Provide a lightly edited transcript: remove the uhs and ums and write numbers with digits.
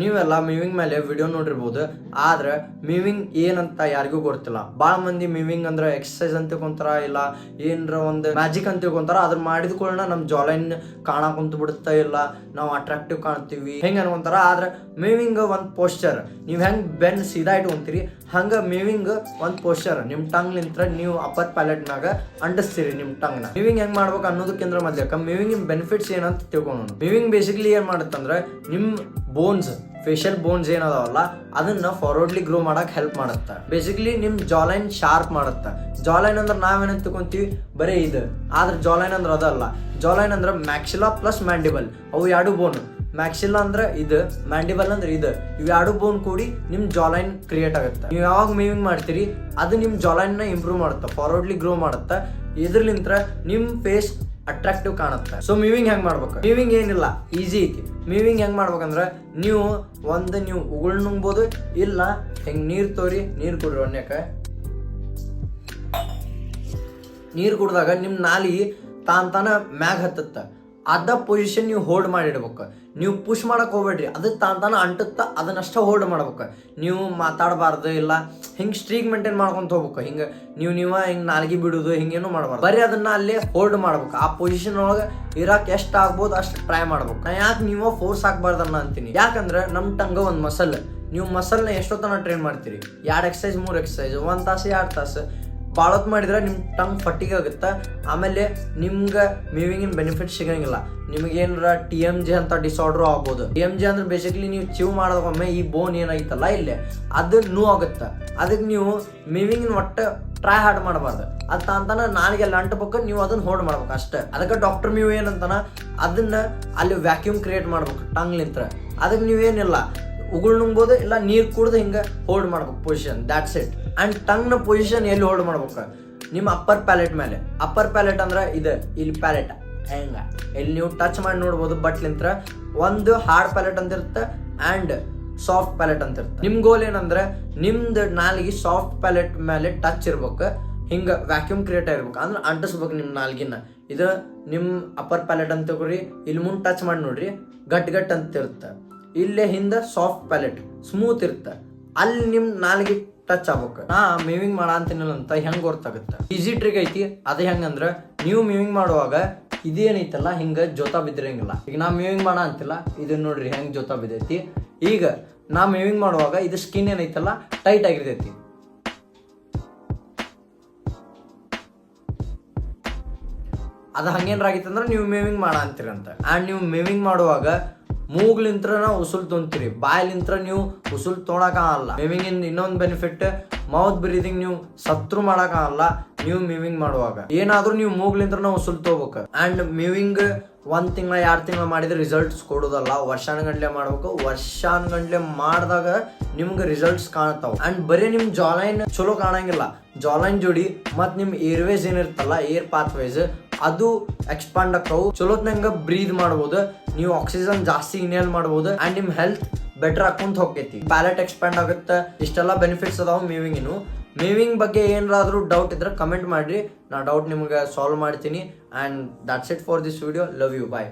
ನೀವೆಲ್ಲ ಮಿವಿಂಗ್ ಮೇಲೆ ವಿಡಿಯೋ ನೋಡಿರ್ಬೋದು, ಆದ್ರೆ ಮಿವಿಂಗ್ ಏನಂತ ಯಾರಿಗೂ ಗೊತ್ತಿಲ್ಲ. ಭಾಳ ಮಂದಿ ಮಿವಿಂಗ್ ಅಂದ್ರೆ ಎಕ್ಸರ್ಸೈಸ್ ಅಂತ ತಿಳ್ಕೊಂತಾರ, ಇಲ್ಲ ಏನರ ಒಂದು ಮ್ಯಾಜಿಕ್ ಅಂತ ತಿಳ್ಕೊಂತಾರ. ಅದ್ರ ಮಾಡಿದ ಕೂಡಲೇ ನಮ್ಮ ಜಾಲೈನ್ ಕಾಣಕ್ ಕುಂತ ಬಿಡುತ್ತಾ, ಇಲ್ಲ ನಾವು ಅಟ್ರಾಕ್ಟಿವ್ ಕಾಣ್ತೀವಿ ಹೆಂಗೆ ಅನ್ಕೊಂತಾರ. ಆದ್ರೆ ಮಿವಿಂಗ್ ಒಂದು ಪೋಸ್ಚರ್. ನೀವು ಹೆಂಗೆ ಬೆನ್ ಸೀದಾ ಇಟ್ಕೊಂತೀರಿ ಹಂಗೆ ಮಿವಿಂಗ್ ಒಂದು ಪೋಸ್ಚರ್. ನಿಮ್ಮ ಟಂಗ್ ನಿಂತ್ರ ನೀವು ಅಪ್ಪರ್ ಪ್ಯಾಲೆಟ್ ಮ್ಯಾಗ ಅಂಟಿಸ್ತೀರಿ ನಿಮ್ಮ ಟಂಗ್ನ. ಮಿವಿಂಗ್ ಹೆಂಗ್ ಮಾಡ್ಬೇಕು ಅನ್ನೋದಕ್ಕಿಂತ ಮೊದ್ಲಕ್ಕ ಮಿವಿಂಗ್ ಬೆನಿಫಿಟ್ಸ್ ಏನಂತ ತಿಳ್ಕೊಳ್ಳೋಣ. ಮಿವಿಂಗ್ ಬೇಸಿಕಲಿ ಏನ್ ಮಾಡುತ್ತಂದ್ರೆ ನಿಮ್ಮ ಬೋನ್ಸ್, ಫೇಶಿಯಲ್ ಬೋನ್ಸ್ ಏನದಾವಲ್ಲ ಅದನ್ನ ಫಾರ್ವರ್ಡ್ಲಿ ಗ್ರೋ ಮಾಡಕ್ ಹೆಲ್ಪ್ ಮಾಡುತ್ತೆ. ಬೇಸಿಕಲಿ ನಿಮ್ ಜಾಲೈನ್ ಶಾರ್ಪ್ ಮಾಡುತ್ತೆ. ಜಾಲೈನ್ ಅಂದ್ರೆ ನಾವೇನಂತ ತಿಳ್ಕೊಂತೀವಿ ಬರೀ ಇದು, ಆದ್ರೆ ಜಾಲೈನ್ ಅಂದ್ರೆ ಅದಲ್ಲ. ಜಾಲೈನ್ ಅಂದ್ರೆ ಮ್ಯಾಕ್ಸಿಲಾ ಪ್ಲಸ್ ಮ್ಯಾಂಡಿಬಲ್, ಅವು ಎರಡು ಬೋನ್. ಮ್ಯಾಕ್ಸಿಲಾ ಅಂದ್ರೆ ಇದು, ಮ್ಯಾಂಡಿಬಲ್ ಅಂದ್ರೆ ಇದು. ಇವು ಎರಡು ಬೋನ್ ಕೂಡಿ ನಿಮ್ ಜಾಲೈನ್ ಕ್ರಿಯೇಟ್ ಆಗುತ್ತೆ. ನೀವು ಯಾವಾಗ ಮೂವಿಂಗ್ ಮಾಡ್ತೀರಿ ಅದು ನಿಮ್ ಜಾಲೈನ್ ನ ಇಂಪ್ರೂವ್ ಮಾಡುತ್ತೆ, ಫಾರ್ವರ್ಡ್ಲಿ ಗ್ರೋ ಮಾಡುತ್ತೆ. ಇದ್ರಲಿಂತ್ರ ನಿಮ್ ಫೇಸ್ ಅಟ್ರಾಕ್ಟಿವ್ ಕಾಣುತ್ತೆ. ಸೊ ಮೂವಿಂಗ್ ಹೆಂಗ್ ಮಾಡ್ಬೇಕು? ಮೂವಿಂಗ್ ಏನಿಲ್ಲ, ಈಸಿ ಐತಿ. ಮೂವಿಂಗ್ ಹೆಂಗ್ ಮಾಡ್ಬೇಕಂದ್ರೆ ನೀವು ಉಗುಳ್ ನುಂಗ್ಬೋದು, ಇಲ್ಲ ಹೆಂಗ್ ನೀರ್ ತೋರಿ ನೀರ್ ಕುಡ್ರಿ. ಒನ್ಯಾಕ ನೀರ್ ಕುಡ್ದಾಗ ನಿಮ್ ನಾಲಿ ತಾನ ಮ್ಯಾಗ್ ಹತ್ತತ್ತ. ಅದ ಪೊಸಿಷನ್ ನೀವು ಹೋಲ್ಡ್ ಮಾಡಿಡ್ಬೇಕು. ನೀವು ಪುಷ್ ಮಾಡಕ್ ಹೋಗ್ಬೇಡ್ರಿ, ಅದು ತಾನ ಅಂಟುತ್ತ, ಅದನ್ನಷ್ಟ ಹೋಲ್ಡ್ ಮಾಡ್ಬೇಕು. ನೀವು ಮಾತಾಡಬಾರ್ದು, ಇಲ್ಲ ಹಿಂಗೆ ಸ್ಟ್ರೀಕ್ ಮೇಂಟೈನ್ ಮಾಡ್ಕೊಂತ ಹೋಗ್ಬೇಕು. ಹಿಂಗೆ ನೀವು ಹಿಂಗೆ ನಾಲ್ಗಿ ಬಿಡುದು ಹಿಂಗೇನು ಮಾಡಬಾರ್ದು. ಬರೀ ಅದನ್ನ ಅಲ್ಲೇ ಹೋಲ್ಡ್ ಮಾಡ್ಬೇಕು. ಆ ಪೊಸಿಷನ್ ಒಳಗೆ ಇರಾಕ್ ಎಷ್ಟು ಆಗ್ಬೋದು ಅಷ್ಟು ಟ್ರೈ ಮಾಡ್ಬೇಕು. ನಾ ಯಾಕೆ ನೀವು ಫೋರ್ಸ್ ಹಾಕ್ಬಾರ್ದನ್ನ ಅಂತೀನಿ, ಯಾಕಂದ್ರೆ ನಮ್ಮ ಟಂಗ ಒಂದು ಮಸಲ್. ನೀವು ಮಸಲ್ನ ಎಷ್ಟೊತ್ತನ ಟ್ರೈನ್ ಮಾಡ್ತೀರಿ? 2 ಎಕ್ಸಸೈಸ್ 3 ಎಕ್ಸಸೈಸ್, 1 ತಾಸು 2 ತಾಸು ಬಾಳತ್ ಮಾಡಿದ್ರೆ ನಿಮ್ಮ ಟಂಗ್ ಫಟ್ಟಿಗೆ ಆಗುತ್ತೆ. ಆಮೇಲೆ ನಿಮ್ಗೆ ಮೂವಿಂಗಿನ ಬೆನಿಫಿಟ್ ಸಿಗಂಗಿಲ್ಲ. ನಿಮಗೇನಾರ TMJ ಅಂತ ಡಿಸಾರ್ಡರ್ ಆಗ್ಬೋದು. TMJ ಅಂದ್ರೆ ಬೇಸಿಕಲಿ ನೀವು ಚೀವ್ ಮಾಡೋದೊಮ್ಮೆ ಈ ಬೋನ್ ಏನಾಗಿತ್ತಲ್ಲ ಇಲ್ಲೇ ಅದು ನೋವು ಆಗುತ್ತೆ. ಅದಕ್ಕೆ ನೀವು ಮೂವಿಂಗಿನ ಒಟ್ಟು ಟ್ರೈ ಹಾರ್ಡ್ ಮಾಡಬಾರ್ದು. ಅದು ತಾಂತಾನ ನಾಳೆಗೆಲ್ಲ ಅಂಟಬೇಕು, ನೀವು ಅದನ್ನ ಹೋಲ್ಡ್ ಮಾಡ್ಬೇಕು ಅಷ್ಟೇ. ಅದಕ್ಕೆ ಡಾಕ್ಟರ್ ಮ್ಯೂ ಏನಂತಾನ ಅದನ್ನ ಅಲ್ಲಿ ವ್ಯಾಕ್ಯೂಮ್ ಕ್ರಿಯೇಟ್ ಮಾಡ್ಬೇಕು ಟಂಗ್ಲಿಂತ್ರ. ಅದಕ್ಕೆ ನೀವೇನಿಲ್ಲ ಉಗುಳ್ ನುಂಗ್ಬೋದು, ಇಲ್ಲ ನೀರು ಕುಡ್ದು ಹಿಂಗೆ ಹೋಲ್ಡ್ ಮಾಡ್ಬೇಕು ಪೊಸಿಷನ್, ದ್ಯಾಟ್ಸ್ ಇಟ್. ಅಂಡ್ ಟಂಗ್ನ ಪೊಸಿಷನ್ ಎಲ್ಲಿ ಹೋಲ್ಡ್ ಮಾಡ್ಬೇಕು? ನಿಮ್ಮ ಅಪ್ಪರ್ ಪ್ಯಾಲೆಟ್ ಮೇಲೆ. ಅಪ್ಪರ್ ಪ್ಯಾಲೆಟ್ ಅಂದ್ರೆ ಇದು, ಇಲ್ಲಿ ಪ್ಯಾಲೆಟ್ ಹೆಂಗ ಇಲ್ಲಿ ನೀವು ಟಚ್ ಮಾಡಿ ನೋಡ್ಬೋದು. ಬಟ್ಲಿಂತ್ರ ಒಂದು ಹಾರ್ಡ್ ಪ್ಯಾಲೆಟ್ ಅಂತ ಇರುತ್ತೆ ಆ್ಯಂಡ್ ಸಾಫ್ಟ್ ಪ್ಯಾಲೆಟ್ ಅಂತ ಇರುತ್ತೆ. ನಿಮ್ ಗೋಲ್ ಏನಂದ್ರೆ ನಿಮ್ದು ನಾಲ್ಗಿ ಸಾಫ್ಟ್ ಪ್ಯಾಲೆಟ್ ಮೇಲೆ ಟಚ್ ಇರ್ಬೇಕು, ಹಿಂಗೆ ವ್ಯಾಕ್ಯೂಮ್ ಕ್ರಿಯೇಟ್ ಆಗಿರ್ಬೇಕು, ಅಂದ್ರೆ ಅಂಟಿಸ್ಬೇಕು ನಿಮ್ಮ ನಾಲ್ಗಿನ. ಇದು ನಿಮ್ಮ ಅಪ್ಪರ್ ಪ್ಯಾಲೆಟ್ ಅಂತ ತಗೋರಿ. ಇಲ್ಲಿ ಮುಂದೆ ಟಚ್ ಮಾಡಿ ನೋಡ್ರಿ, ಗಟ್ ಅಂತ ಇರುತ್ತೆ. ಇಲ್ಲೇ ಹಿಂದೆ ಸಾಫ್ಟ್ ಪ್ಯಾಲೆಟ್ ಸ್ಮೂತ್ ಇರುತ್ತೆ, ಅಲ್ಲಿ ನಿಮ್ ನಾಲ್ಗಿ ಟಚ್ ಆಗ್ಬೇಕು. ನಾ ಮೂವಿಂಗ್ ಮಾಡ ಅಂತೀನಲ್ಲ ಅಂತ ಹೆಂಗ್ ಗೊತ್ತಾಗುತ್ತೆ? ಈಸಿ ಟ್ರಿಕ್ ಐತಿ. ಅದು ಹೆಂಗಂದ್ರೆ ನೀವು ಮೂವಿಂಗ್ ಮಾಡುವಾಗ ಇದೇನೈತಲ್ಲ ಹಿಂಗ ಜೋತಾ ಬಿದ್ದಿರಂಗಿಲ್ಲ. ಈಗ ನಾ ಮೂವಿಂಗ್ ಮಾಡ ಅಂತಿಲ್ಲ, ಇದನ್ನ ನೋಡ್ರಿ ಹೆಂಗ್ ಜೋತಾ ಬಿದ್ದೈತಿ. ಈಗ ನಾ ಮೂವಿಂಗ್ ಮಾಡುವಾಗ ಇದು ಸ್ಕಿನ್ ಏನೈತಲ್ಲ ಟೈಟ್ ಆಗಿರ್ತೈತಿ. ಅದು ಹಂಗೇನಾಗಿತ್ತಂದ್ರೆ ನೀವು ಮೂವಿಂಗ್ ಮಾಡ ಅಂತೀರಂತ. ಆ್ಯಂಡ್ ನೀವು ಮೂವಿಂಗ್ ಮಾಡುವಾಗ ಮೂಗ್ಲಿಂತ್ರ ಉಸುಲ್ ತೊಂತೀರಿ, ಬಾಯ್ಲಿಂತ್ರ ನೀವು ಉಸುಲ್ ತೊಗೊಳಕಾಗಲ್ಲ. ಮೂವಿಂಗ್ ಇನ್ನೊಂದು ಬೆನಿಫಿಟ್, ಮೌತ್ ಬ್ರೀದಿಂಗ್ ನೀವು ಸತ್ರು ಮಾಡಕ್ಕಾಗಲ್ಲ. ನೀವು ಮೂವಿಂಗ್ ಮಾಡುವಾಗ ಏನಾದ್ರೂ ನೀವು ಮೂಗ್ಲಿಂತ್ರ ಉಸುಲ್ ತಗೋಬೇಕು. ಅಂಡ್ ಮೂವಿಂಗ್ 1 ತಿಂಗಳ 2 ತಿಂಗಳ ಮಾಡಿದ್ರೆ ರಿಸಲ್ಟ್ಸ್ ಕೊಡೋದಲ್ಲ, ವರ್ಷಾನುಗಂಟ್ಲೆ ಮಾಡ್ಬೇಕು. ವರ್ಷಾನುಗಂಟ್ಲೆ ಮಾಡಿದಾಗ ನಿಮ್ಗೆ ರಿಸಲ್ಟ್ಸ್ ಕಾಣ್ತಾವ. ಅಂಡ್ ಬರೀ ನಿಮ್ ಜಾಲೈನ್ ಚಲೋ ಕಾಣಂಗಿಲ್ಲ, ಜಾಲೈನ್ ಜೋಡಿ ಮತ್ ನಿಮ್ ಏರ್ವೇಸ್ ಏನಿರ್ತಲ್ಲ, ಏರ್ ಪಾತ್ವೇಸ್ ಅದು ಎಕ್ಸ್ಪಾಂಡ್ ಆಕ್ಕವು. ಚಲೋತ್ನಂಗ ಬ್ರೀದ್ ಮಾಡ್ಬೋದು, ನೀವು ಆಕ್ಸಿಜನ್ ಜಾಸ್ತಿ ಇನ್ಹೇಲ್ ಮಾಡ್ಬೋದು. ಅಂಡ್ ನಿಮ್ ಹೆಲ್ತ್ ಬೆಟರ್ ಹಾಕೊಂತ ಹೋಗ್ತೈತಿ. ಪ್ಯಾಲೆಟ್ ಎಕ್ಸ್ಪ್ಯಾಂಡ್ ಆಗುತ್ತೆ. ಇಷ್ಟೆಲ್ಲ ಬೆನಿಫಿಟ್ಸ್ ಅದಾವ ಮೂವಿಂಗಿನು. ಮೂವಿಂಗ್ ಬಗ್ಗೆ ಏನಾದ್ರೂ ಡೌಟ್ ಇದ್ರೆ ಕಮೆಂಟ್ ಮಾಡ್ರಿ, ನಾ ಡೌಟ್ ನಿಮ್ಗೆ ಸಾಲ್ವ್ ಮಾಡ್ತೀನಿ. And that's it for this video. Love you, bye.